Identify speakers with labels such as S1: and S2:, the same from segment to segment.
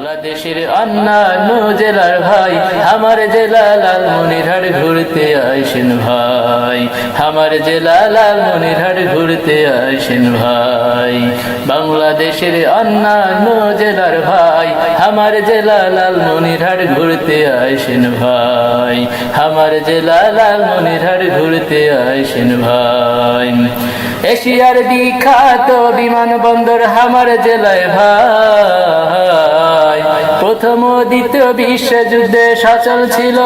S1: বাংলাদেশের অন্যান্য জেলার ভাই আমার জেলা লালমনিরহাট ঘুরতে আসেন ভাই, আমার জেলা লালমনিরহাট ঘুরতে আসেন ভাই। বাংলাদেশের অন্যান্য জেলার ভাই আমার জেলা লালমনিরহাট ঘুরতে আসেন ভাই, আমার জেলা লালমনিরহাট ঘুরতে আসেন ভাই। এশিয়ার বিখ্যাত বিমানবন্দর আমার জেলায় ভাই, প্রথম ও দ্বিতীয় বিশ্বযুদ্ধে সচল ছিল,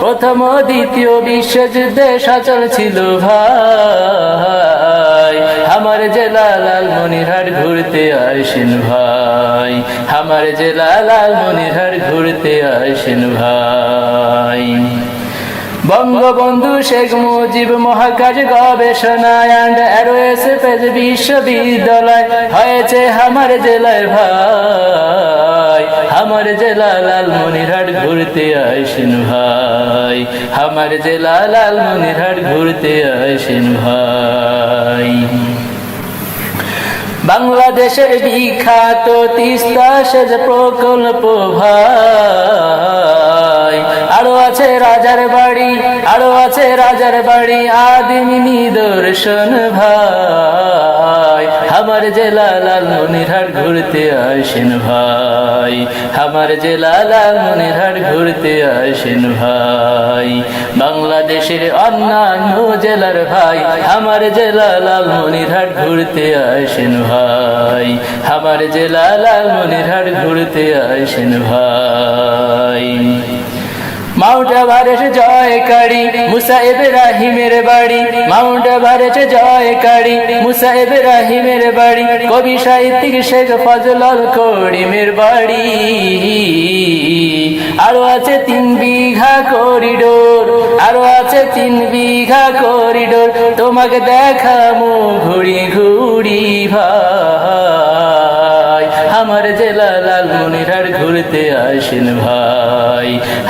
S1: প্রথম ও দ্বিতীয় বিশ্বযুদ্ধে সচল ছিল ভাই। আমার জেলা লালমনিরহাট ঘুরতে আসেন ভাই, আমার জেলা লালমনিরহাট ঘুরতে আসেন ভাই। বঙ্গবন্ধু শেখ মুজিব মহাকাশ গবেষণা অ্যান্ড অ্যারোস্পেস বিশ্ববিদ্যালয় হয়েছে আমার জেলায় ভাই, আমার জেলা লালমনিরহাট ঘুরতে আসেন ভাই, আমার জেলা লালমনিরহাট ঘুরতে আসেন ভাই। বাংলাদেশের বিখ্যাত তিস্তা সেচ প্রকল্প ভাই, আরো আছে রাজার বাড়ি, আরো আছে রাজার বাড়ি আদিম নিদর্শন ভাই। আমার জেলা লালমনিরহাট ঘুরতে আসেন ভাই, আমার জেলা লালমনিরহাট ঘুরতে আসেন ভাই। বাংলাদেশের অন্যান্য জেলার ভাই আমার জেলা লালমনিরহাট ঘুরতে আসেন ভাই, আমার জেলা লালমনিরহাট ঘুরতে আসেন ভাই। মাউন্ট এভারেস্ট জয়কারী মুসা ইব্রাহিমের বাড়ি, মাউন্ট এভারেস্ট জয়কারী মুসা ইব্রাহিমের বাড়ি, কবি সাহিত্যিক শেখ ফজলুল করিমের বাড়ি। আরো আছে 3 বিঘা করিডোর, আরো আছে 3 বিঘা করিডোর, তোমাকে দেখামু ঘুরি ঘুরি ভাই। আমার জেলা লালমনিরহাট ঘুরতে আসেন ভাই,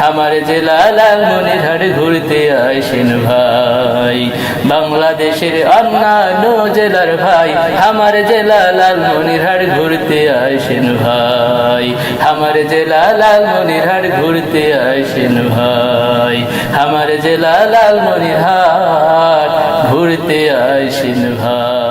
S1: আমার জেলা লালমনিরহাট ঘুরতে আসেন ভাই। বাংলাদেশের অন্যান্য জেলার ভাই আমার জেলা লালমনিরহাট ঘুরতে আসেন ভাই, আমার জেলা লালমনিরহাট ঘুরতে আসেন ভাই, আমার জেলা লালমনিরহাট ঘুরতে আসেন ভাই।